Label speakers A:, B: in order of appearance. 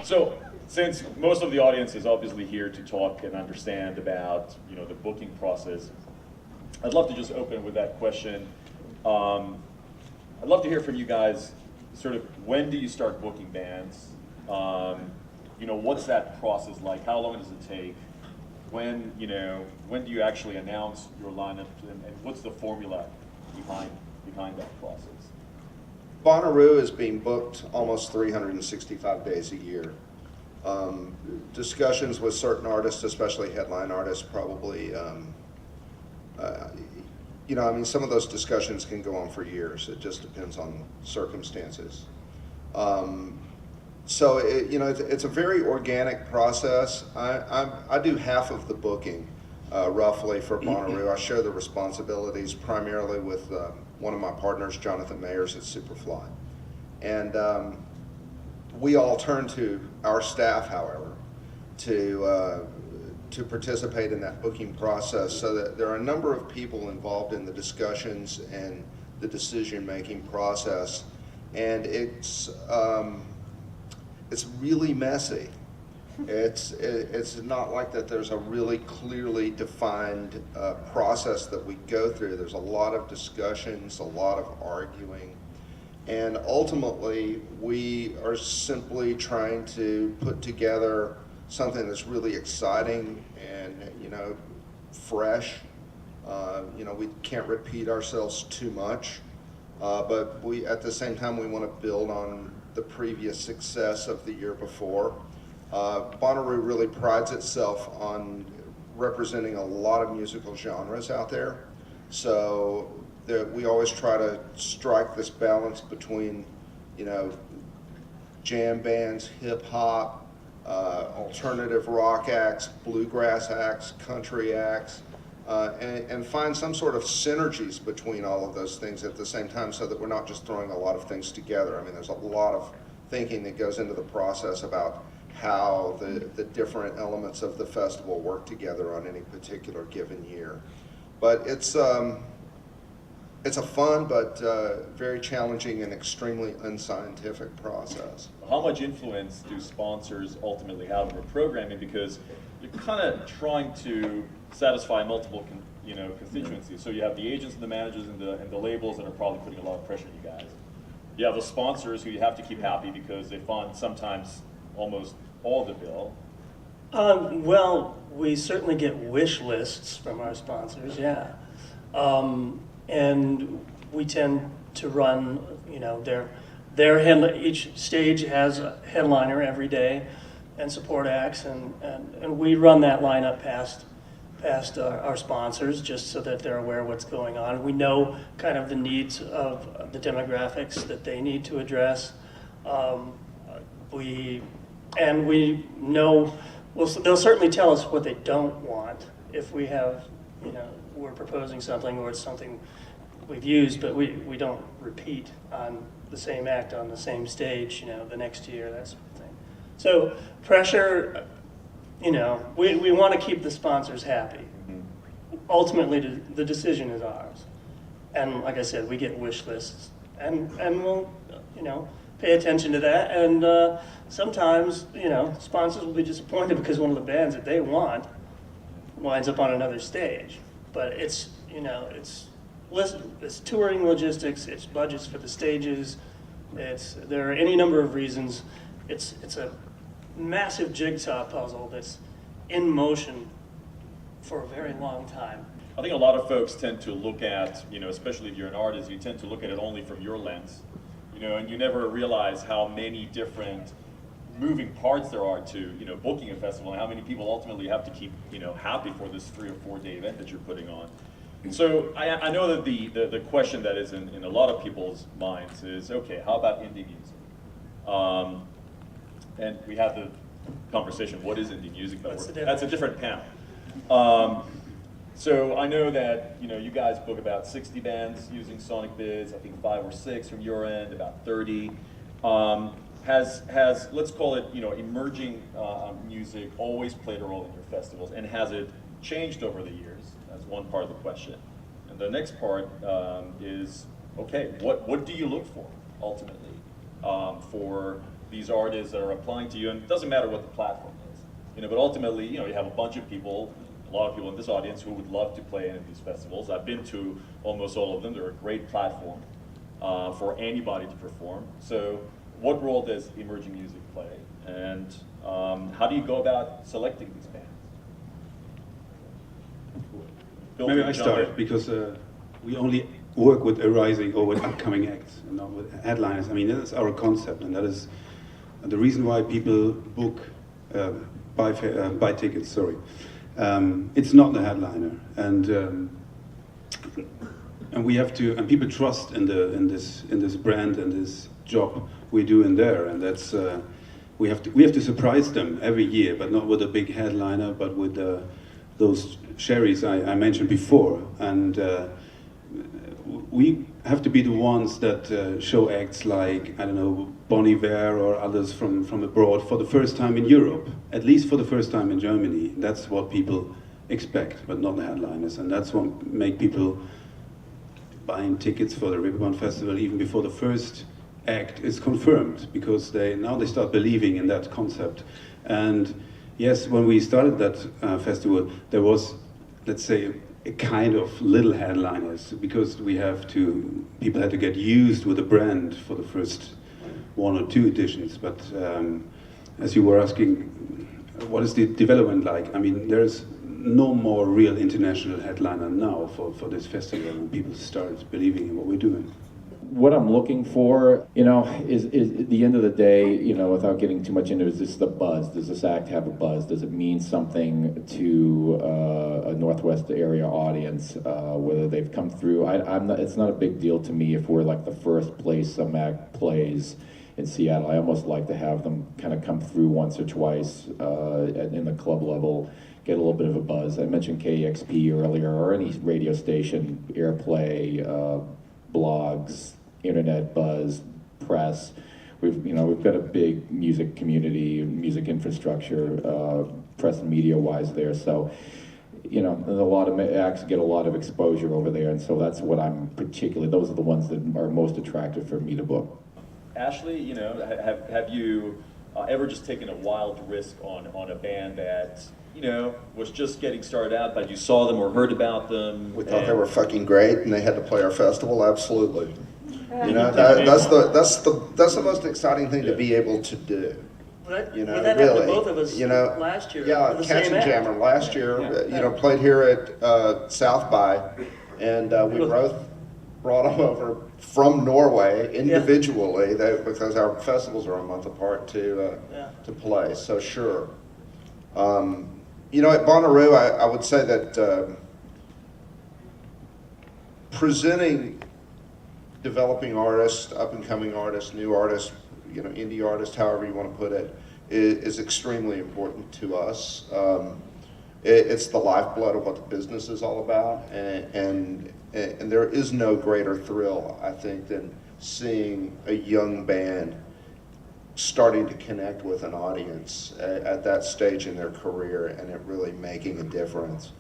A: So, since most of the audience is obviously here to talk and understand about, the booking process, I'd love to just open with that question. I'd love to hear from you guys, sort of, when do you start booking bands? What's that process like? How long does it take? When do you actually announce your lineup, and what's the formula behind that process?
B: Bonnaroo is being booked almost 365 days a year. Discussions with certain artists, especially headline artists, probably, some of those discussions can go on for years. It just depends on circumstances. So it's a very organic process. I do half of the booking, roughly, for Bonnaroo. I share the responsibilities primarily with one of my partners, Jonathan Mayers at Superfly. And we all turn to our staff, however, to participate in that booking process, so that there are a number of people involved in the discussions and the decision-making process. And it's really messy. It's not like that there's a really clearly defined process that we go through. There's a lot of discussions, a lot of arguing, and ultimately we are simply trying to put together something that's really exciting and fresh. We can't repeat ourselves too much, but we at the same time we want to build on the previous success of the year before. Bonnaroo really prides itself on representing a lot of musical genres out there, so we always try to strike this balance between, jam bands, hip hop, alternative rock acts, bluegrass acts, country acts, and find some sort of synergies between all of those things at the same time, so that we're not just throwing a lot of things together. I mean, there's a lot of thinking that goes into the process about how the different elements of the festival work together on any particular given year. But it's a fun but very challenging and extremely unscientific process.
A: How much influence do sponsors ultimately have over programming? Because you're kind of trying to satisfy multiple constituencies. So you have the agents and the managers and the labels that are probably putting a lot of pressure on you guys. You have the sponsors who you have to keep happy because they fund sometimes almost all the bill.
C: Well, we certainly get wish lists from our sponsors, yeah. And we tend to run, each stage has a headliner every day and support acts, and we run that lineup past our sponsors, just so that they're aware of what's going on. We know kind of the needs of the demographics that they need to address. We know, they'll certainly tell us what they don't want if we have, we're proposing something or it's something we've used, but we don't repeat on the same act on the same stage, the next year, that sort of thing. So pressure, we want to keep the sponsors happy. Ultimately, the decision is ours. And like I said, we get wish lists, and we'll, pay attention to that. And sometimes, sponsors will be disappointed because one of the bands that they want winds up on another stage. But it's touring logistics, it's budgets for the stages, there are any number of reasons. It's a massive jigsaw puzzle that's in motion for a very long time.
A: I think a lot of folks tend to look at, especially if you're an artist, you tend to look at it only from your lens, and you never realize how many different moving parts there are to, booking a festival, and how many people ultimately have to keep, happy for this 3 or 4 day event that you're putting on. So I know that the question that is in a lot of people's minds is, okay, how about indie music? And we have the conversation, what is indie music? But that's a different panel. So I know that you guys book about 60 bands using Sonic Bids, I think 5 or 6 from your end, about 30. Has let's call it emerging music always played a role in your festivals, and has it changed over the years? That's one part of the question. And the next part is, okay, what do you look for ultimately for these artists that are applying to you, and it doesn't matter what the platform is, but ultimately, you have a bunch of people, a lot of people in this audience who would love to play in these festivals. I've been to almost all of them. They're a great platform for anybody to perform. So what role does emerging music play? And how do you go about selecting these bands? Bill,
D: Maybe
A: do you
D: I
A: jump
D: start
A: in?
D: because we only work with arising or with upcoming acts, and not with headliners. I mean, that's our concept, and that is the reason why people book, buy tickets. Sorry, it's not the headliner, and we have to, and people trust in this brand and this job we do in there, and that's we have to surprise them every year, but not with a big headliner, but with those sherries I mentioned before, and we have to be the ones that show acts like, I don't know, Bon Iver or others from abroad for the first time in Europe, at least for the first time in Germany. That's what people expect, but not the headliners, and that's what make people buying tickets for the Reeperbahn Festival even before the first act is confirmed, because now they start believing in that concept. And yes, when we started that festival, there was, let's say, a kind of little headliners, because people had to get used with the brand for the first 1 or 2 editions. But as you were asking, what is the development like? I mean, there's no more real international headliner now for this festival, and people start believing in what we're doing.
E: What I'm looking for, is at the end of the day, without getting too much into it, is just the buzz. Does this act have a buzz? Does it mean something to a Northwest area audience, whether they've come through? It's not a big deal to me if we're like the first place some act plays in Seattle. I almost like to have them kind of come through once or twice in the club level, get a little bit of a buzz. I mentioned KXP earlier, or any radio station, airplay, blogs, internet buzz, press. We've got a big music community, music infrastructure, press and media wise there. So, a lot of acts get a lot of exposure over there, and so that's what those are the ones that are most attractive for me to book.
A: Ashley, have you ever just taken a wild risk on a band that, was just getting started out, but you saw them or heard about them?
B: We thought they were fucking great, and they had to play our festival. Absolutely. That's the most exciting thing to be able to do.
C: That
B: That
C: happened
B: really,
C: to both of us last year.
B: Yeah,
C: the
B: Catch
C: same
B: and
C: act.
B: Jammer last year, played here at South by, and we both brought them over from Norway individually, because our festivals are a month apart to play. So sure. At Bonnaroo, I would say that presenting developing artists, up-and-coming artists, new artists, indie artists, however you want to put it, is extremely important to us. It's the lifeblood of what the business is all about, and there is no greater thrill, I think, than seeing a young band starting to connect with an audience at that stage in their career, and it really making a difference.